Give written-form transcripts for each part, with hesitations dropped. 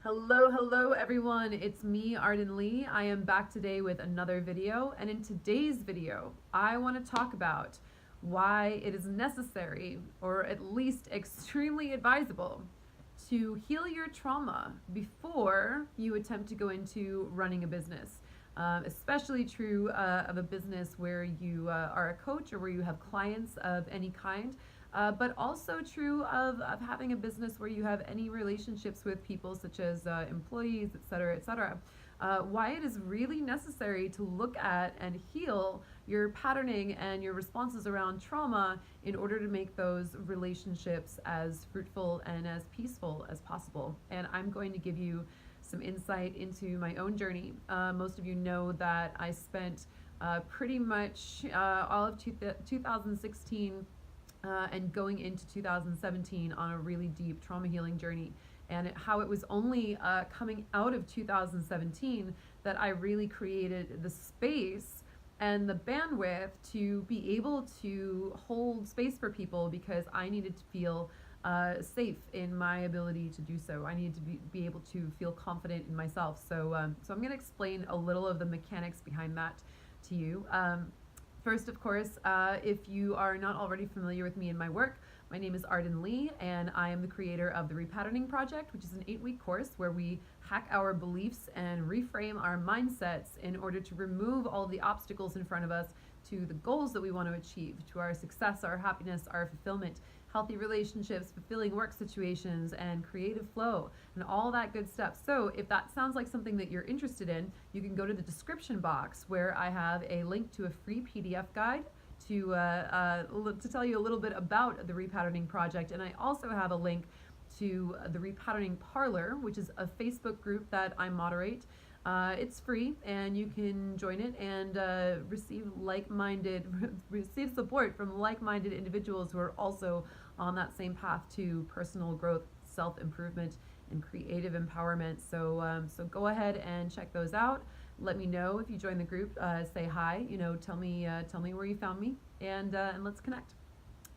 Hello everyone. It's me, Arden Lee. I am back today with another video, and in today's video, I want to talk about why it is necessary, or at least extremely advisable, to heal your trauma before you attempt to go into running a business. Especially true of a business where you are a coach or where you have clients of any kind, but also true of having a business where you have any relationships with people such as employees, et cetera, et cetera. Why it is really necessary to look at and heal your patterning and your responses around trauma in order to make those relationships as fruitful and as peaceful as possible. And I'm going to give you some insight into my own journey. Most of you know that I spent pretty much all of 2016 and going into 2017 on a really deep trauma healing journey. And how it was only coming out of 2017 that I really created the space and the bandwidth to be able to hold space for people, because I needed to feel safe in my ability to do so. I needed to be able to feel confident in myself. So I'm going to explain a little of the mechanics behind that to you. First, of course, if you are not already familiar with me and my work, my name is Arden Lee, and I am the creator of the Repatterning Project, which is an 8-week course where we hack our beliefs and reframe our mindsets in order to remove all the obstacles in front of us to the goals that we want to achieve, to our success, our happiness, our fulfillment, healthy relationships, fulfilling work situations, and creative flow, and all that good stuff. So if that sounds like something that you're interested in, you can go to the description box where I have a link to a free PDF guide to tell you a little bit about the Repatterning Project. And I also have a link to the Repatterning Parlor, which is a Facebook group that I moderate. It's free, and you can join it and receive support from like-minded individuals who are also on that same path to personal growth, self-improvement, and creative empowerment. So go ahead and check those out. Let me know if you join the group. Say hi. Tell me where you found me, and let's connect.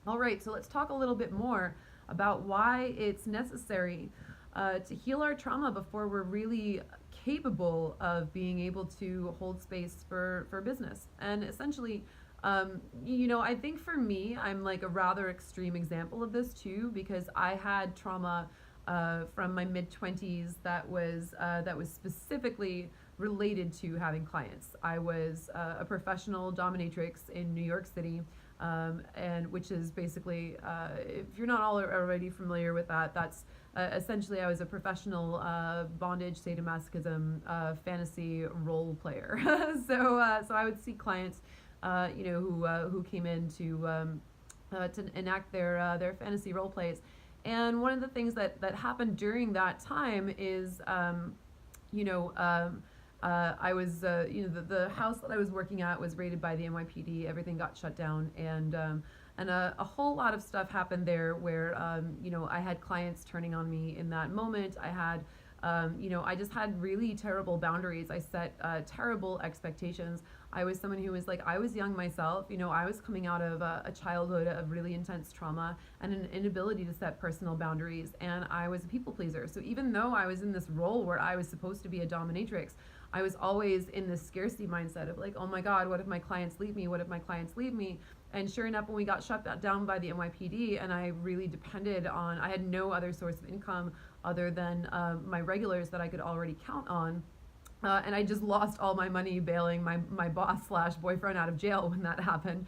All right. So let's talk a little bit more about why it's necessary to heal our trauma before we're really capable of being able to hold space for business. And essentially, I think for me, I'm like a rather extreme example of this too, because I had trauma from my mid-20s that was specifically related to having clients. I was a professional dominatrix in New York City, and which is basically, if you're not already familiar with that, that's essentially I was a professional bondage, sadomasochism, fantasy role player. So I would see clients, who came in to enact their fantasy role plays. And one of the things that happened during that time is, I was, the house that I was working at was raided by the NYPD. Everything got shut down, and a whole lot of stuff happened there where, I had clients turning on me in that moment. I had, I just had really terrible boundaries. I set terrible expectations. I was someone who was like, I was young myself. I was coming out of a childhood of really intense trauma and an inability to set personal boundaries. And I was a people pleaser. So even though I was in this role where I was supposed to be a dominatrix, I was always in this scarcity mindset of like, oh my God, what if my clients leave me? What if my clients leave me? And sure enough, when we got shut down by the NYPD, and I really depended on, I had no other source of income other than my regulars that I could already count on. And I just lost all my money bailing my boss slash boyfriend out of jail when that happened.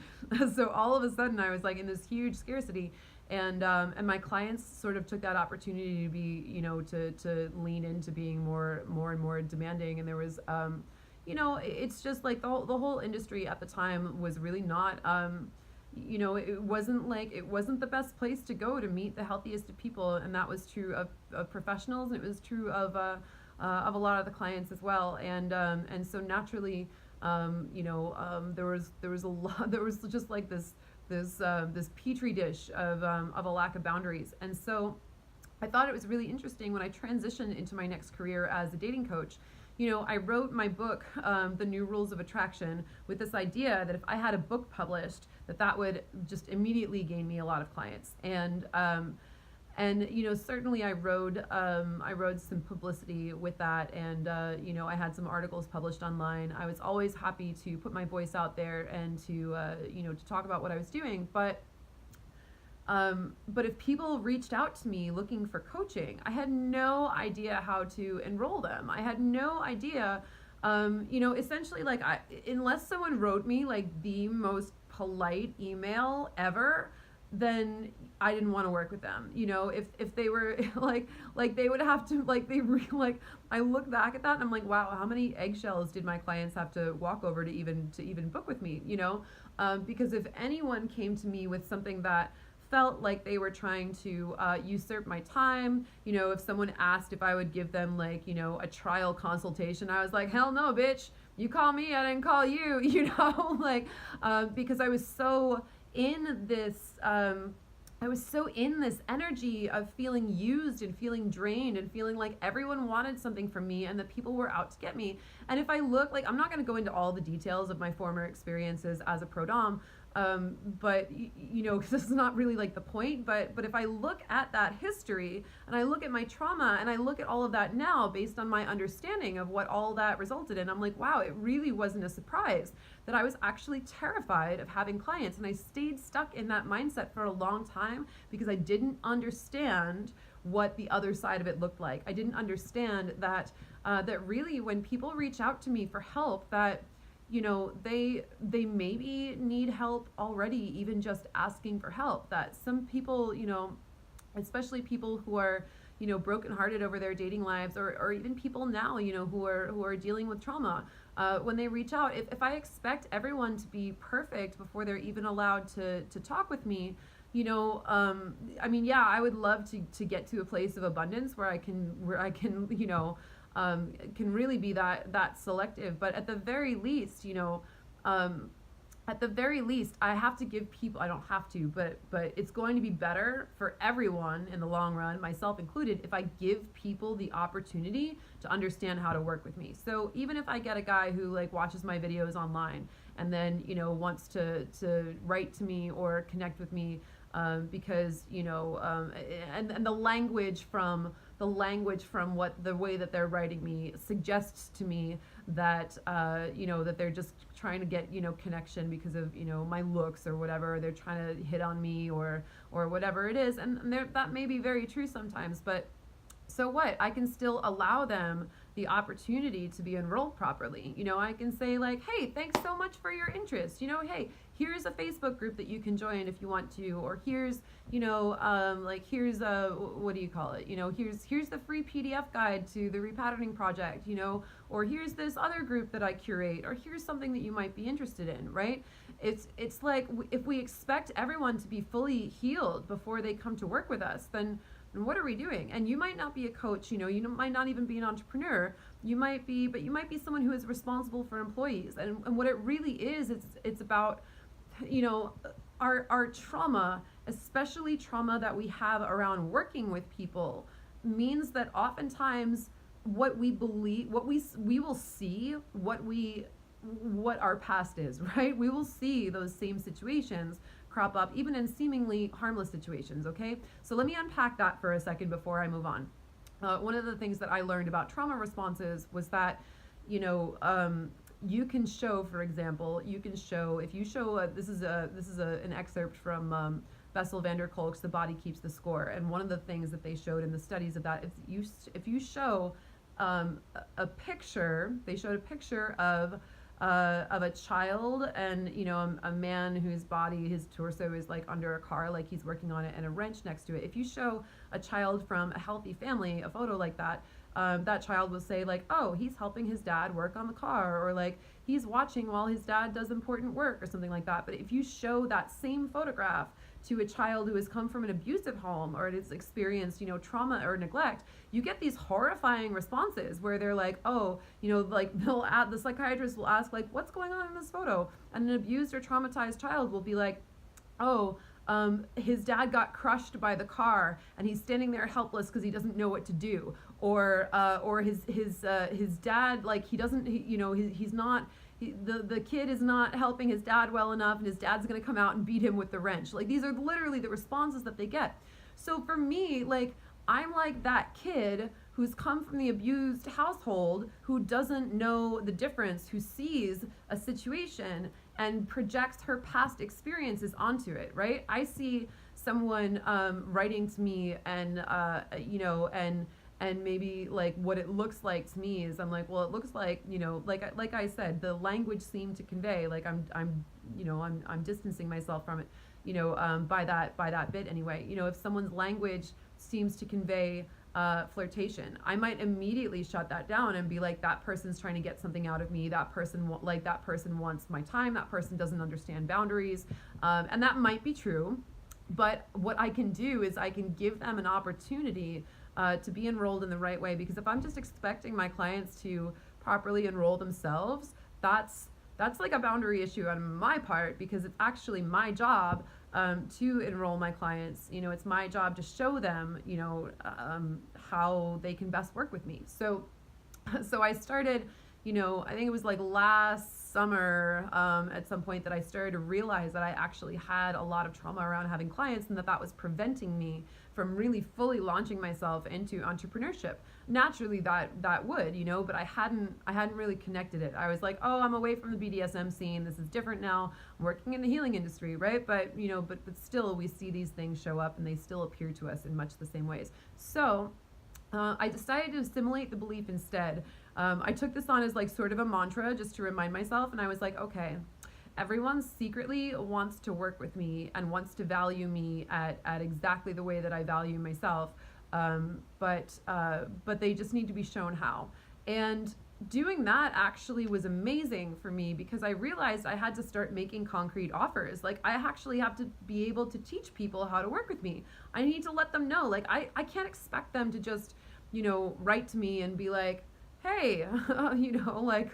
So all of a sudden I was like in this huge scarcity, and my clients sort of took that opportunity to be, to lean into being more and more demanding. And there was, it's just like the whole industry at the time was really not, it wasn't the best place to go to meet the healthiest of people. And that was true of professionals, and it was true of a lot of the clients as well. And so naturally, there was a lot, there was just like this petri dish of a lack of boundaries. And so I thought it was really interesting when I transitioned into my next career as a dating coach. I wrote my book, The New Rules of Attraction, with this idea that if I had a book published, that would just immediately gain me a lot of clients. And certainly I rode some publicity with that, and I had some articles published online. I was always happy to put my voice out there and to talk about what I was doing. But if people reached out to me looking for coaching, I had no idea how to enroll them. I had no idea, essentially, like, unless someone wrote me like the most polite email ever, then I didn't want to work with them. If they were like they would have to, like, I look back at that and I'm like, wow, how many eggshells did my clients have to walk over to even book with me? Because if anyone came to me with something that felt like they were trying to usurp my time, if someone asked if I would give them, like, a trial consultation, I was like, hell no, bitch, you call me, I didn't call you. Like, because I was so in this energy of feeling used and feeling drained and feeling like everyone wanted something from me and that people were out to get me. And if I look, like, I'm not going to go into all the details of my former experiences as a pro dom, but because this is not really like the point, but if I look at that history and I look at my trauma and I look at all of that now based on my understanding of what all that resulted in, I'm like, wow, it really wasn't a surprise that I was actually terrified of having clients. And I stayed stuck in that mindset for a long time because I didn't understand what the other side of it looked like. I didn't understand that that really, when people reach out to me for help, that they maybe need help already, even just asking for help. That some people, especially people who are brokenhearted over their dating lives, or even people now, who are dealing with trauma, when they reach out, if I expect everyone to be perfect before they're even allowed to talk with me, I mean, yeah, I would love to get to a place of abundance where I can can really be that selective. But at the very least, I have to give people, I don't have to, but it's going to be better for everyone in the long run, myself included, if I give people the opportunity to understand how to work with me. So even if I get a guy who, like, watches my videos online and then, wants to write to me or connect with me, because, and the language from what the way that they're writing me suggests to me that that they're just trying to get connection because of my looks or whatever. They're trying to hit on me or whatever it is, and that may be very true sometimes, but so what? I can still allow them the opportunity to be enrolled properly. I can say, like, hey, thanks so much for your interest. Hey, here's a Facebook group that you can join if you want to, or here's, here's what do you call it? Here's the free PDF guide to the repatterning project, or here's this other group that I curate, or here's something that you might be interested in, right? It's like, if we expect everyone to be fully healed before they come to work with us, then what are we doing? And you might not be a coach, you might not even be an entrepreneur. You might be someone who is responsible for employees. And what it really is, it's about, our trauma, especially trauma that we have around working with people, means that oftentimes what we believe, we will see what our past is, right? We will see those same situations crop up, even in seemingly harmless situations, okay? So let me unpack that for a second before I move on. One of the things that I learned about trauma responses was that, you can show, for example, if you show, this is an excerpt from Bessel van der Kolk's The Body Keeps the Score, and one of the things that they showed in the studies of that, if you show a picture, they showed a picture of a child and a man whose body, his torso is like under a car, like he's working on it, and a wrench next to it. If you show a child from a healthy family a photo like that, that child will say, like, oh, he's helping his dad work on the car, or like he's watching while his dad does important work, or something like that. But if you show that same photograph to a child who has come from an abusive home or has experienced, trauma or neglect, you get these horrifying responses where they're like, oh, like the psychiatrist will ask, like, what's going on in this photo? And an abused or traumatized child will be like, oh, his dad got crushed by the car and he's standing there helpless because he doesn't know what to do, or his dad, like, he's not. The kid is not helping his dad well enough, and his dad's going to come out and beat him with the wrench. Like, these are literally the responses that they get. So for me, like, I'm like that kid who's come from the abused household, who doesn't know the difference, who sees a situation and projects her past experiences onto it, right? I see someone writing to me, and and maybe like what it looks like to me is, I'm like, well, it looks like, like I said, the language seemed to convey, like I'm distancing myself from it, by that bit anyway. If someone's language seems to convey flirtation, I might immediately shut that down and be like, that person's trying to get something out of me. That person wants my time. That person doesn't understand boundaries, and that might be true. But what I can do is I can give them an opportunity to be enrolled in the right way. Because if I'm just expecting my clients to properly enroll themselves, that's like a boundary issue on my part, because it's actually my job to enroll my clients. It's my job to show them, how they can best work with me. So I started, I think it was like last summer, at some point, that I started to realize that I actually had a lot of trauma around having clients, and that was preventing me from really fully launching myself into entrepreneurship. Naturally that would, but I hadn't really connected it. I was like, oh, I'm away from the BDSM scene. This is different now. I'm working in the healing industry, right? But, but still we see these things show up, and they still appear to us in much the same ways. So I decided to assimilate the belief instead. I took this on as like sort of a mantra, just to remind myself, and I was like, okay, everyone secretly wants to work with me and wants to value me at exactly the way that I value myself, but they just need to be shown how. And doing that actually was amazing for me, because I realized I had to start making concrete offers. Like, I actually have to be able to teach people how to work with me. I need to let them know, like, I can't expect them to just, write to me and be like, hey, like,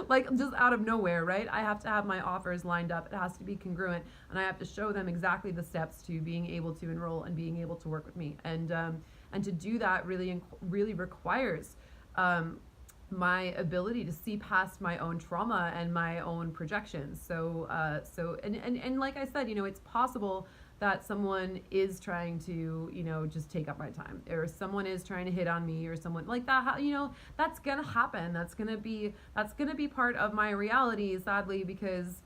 like just out of nowhere, right? I have to have my offers lined up. It has to be congruent, and I have to show them exactly the steps to being able to enroll and being able to work with me. And to do that really requires my ability to see past my own trauma and my own projections. So like I said, it's possible that someone is trying to, just take up my time, or someone is trying to hit on me, or someone like that. That's gonna happen. That's gonna be part of my reality, sadly, because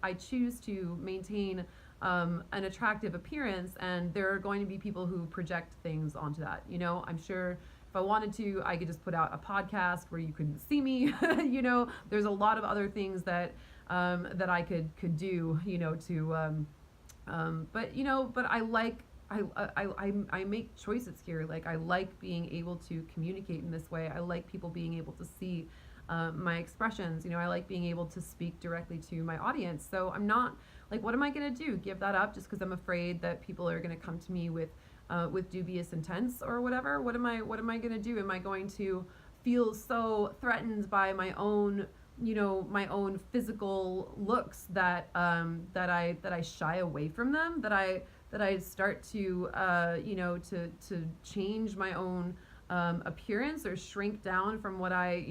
I choose to maintain an attractive appearance, and there are going to be people who project things onto that. I'm sure if I wanted to, I could just put out a podcast where you couldn't see me. There's a lot of other things that I could do, but I make choices here. Like, I like being able to communicate in this way. I like people being able to see my expressions. I like being able to speak directly to my audience. So I'm not like, what am I going to do? Give that up just because I'm afraid that people are going to come to me with dubious intents or whatever? What am I going to do? Am I going to feel so threatened by my own physical looks that I shy away from them, that I start to to change my own appearance, or shrink down from what my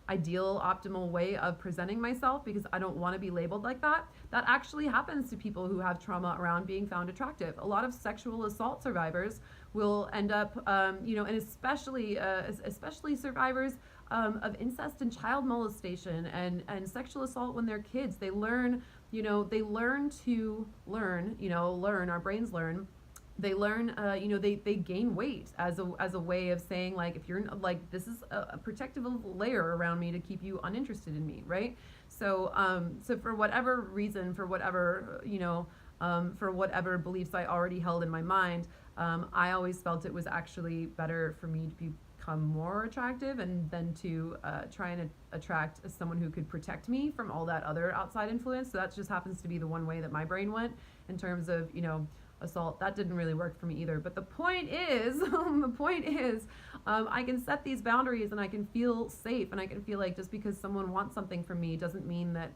ideal optimal way of presenting myself, because I don't want to be labeled like that. That actually happens to people who have trauma around being found attractive. A lot of sexual assault survivors will end up and especially survivors of incest and child molestation and sexual assault when they're kids. They learn, our brains learn. They learn, they gain weight as a way of saying, like, if you're like, this is a protective layer around me to keep you uninterested in me, right? So for whatever reason, for whatever beliefs I already held in my mind, I always felt it was actually better for me to become more attractive, and then to try and attract someone who could protect me from all that other outside influence. So that just happens to be the one way that my brain went in terms of, assault. That didn't really work for me either. But the point is, I can set these boundaries, and I can feel safe, and I can feel like just because someone wants something from me doesn't mean that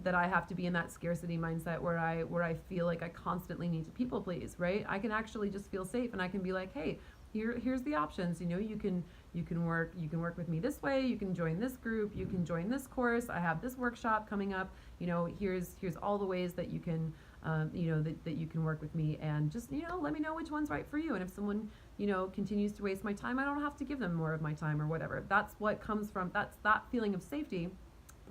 that I have to be in that scarcity mindset where I feel like I constantly need to people please, right? I can actually just feel safe, and I can be like, hey, here's the options. You can work with me this way. You can join this group. You can join this course. I have this workshop coming up. Here's all the ways that you can that you can work with me, and just, let me know which one's right for you. And if someone, continues to waste my time, I don't have to give them more of my time or whatever. That's what comes from, that's that feeling of safety.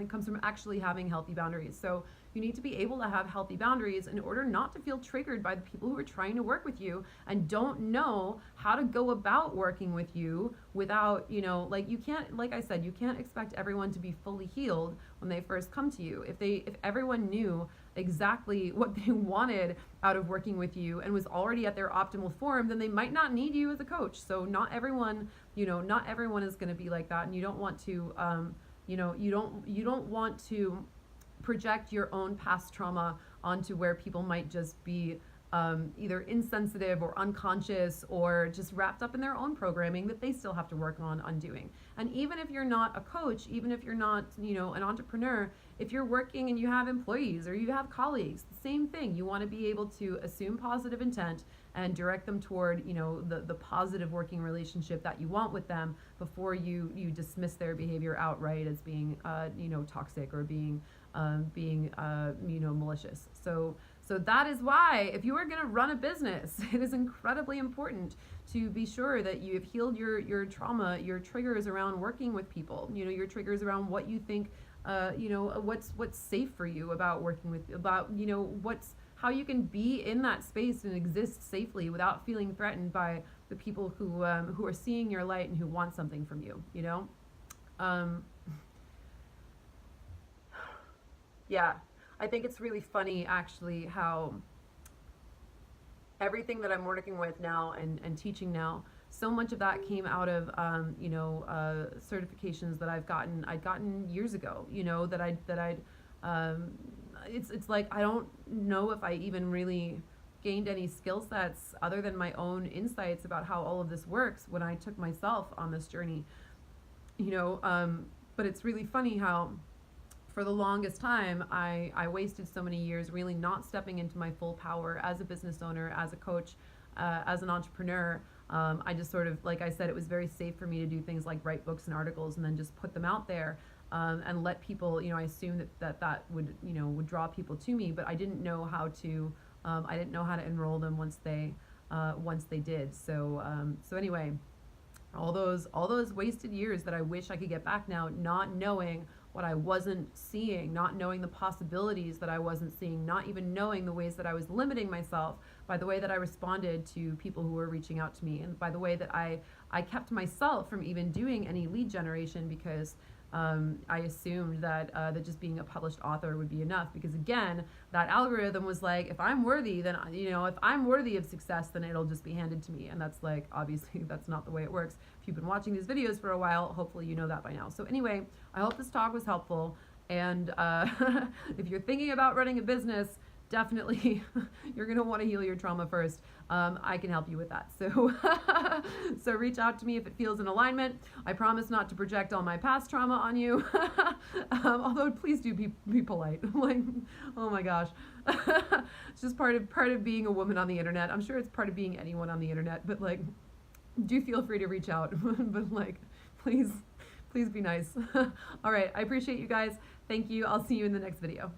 It comes from actually having healthy boundaries. So you need to be able to have healthy boundaries in order not to feel triggered by the people who are trying to work with you and don't know how to go about working with you without, you can't, like I said, you can't expect everyone to be fully healed when they first come to you. If everyone knew exactly what they wanted out of working with you and was already at their optimal form, then they might not need you as a coach. So not everyone is going to be like that, and you don't want to you don't want to project your own past trauma onto where people might just be either insensitive or unconscious or just wrapped up in their own programming that they still have to work on undoing. And even if you're not a coach, even if you're not, an entrepreneur, if you're working and you have employees or you have colleagues, the same thing. You want to be able to assume positive intent and direct them toward, the positive working relationship that you want with them before you dismiss their behavior outright as being, toxic or being malicious. So that is why, if you are going to run a business, it is incredibly important to be sure that you have healed your trauma, your triggers around working with people, your triggers around what you think, what's safe for you about working with, about, how you can be in that space and exist safely without feeling threatened by the people who are seeing your light and who want something from you, Yeah. I think it's really funny, actually, how everything that I'm working with now and teaching now, so much of that came out of, certifications that I'd gotten years ago, it's like, I don't know if I even really gained any skill sets other than my own insights about how all of this works when I took myself on this journey, but it's really funny how, for the longest time, I wasted so many years really not stepping into my full power as a business owner, as a coach, as an entrepreneur. I just sort of, like I said, it was very safe for me to do things like write books and articles and then just put them out there and let people, I assumed that would draw people to me, but I didn't know how to enroll them once they did. So anyway, all those wasted years that I wish I could get back now, not knowing what I wasn't seeing, not knowing the possibilities that I wasn't seeing, not even knowing the ways that I was limiting myself by the way that I responded to people who were reaching out to me, and by the way that I kept myself from even doing any lead generation because I assumed that just being a published author would be enough, because again, that algorithm was like, if I'm worthy, then, if I'm worthy of success, then it'll just be handed to me. And that's like, obviously that's not the way it works. If you've been watching these videos for a while, hopefully you know that by now. So anyway, I hope this talk was helpful. And if you're thinking about running a business, definitely you're going to want to heal your trauma first. I can help you with that. So reach out to me if it feels in alignment. I promise not to project all my past trauma on you. Although please do be polite. Like, oh my gosh. It's just part of being a woman on the internet. I'm sure it's part of being anyone on the internet, but like, do feel free to reach out. But like, please be nice. All right. I appreciate you guys. Thank you. I'll see you in the next video.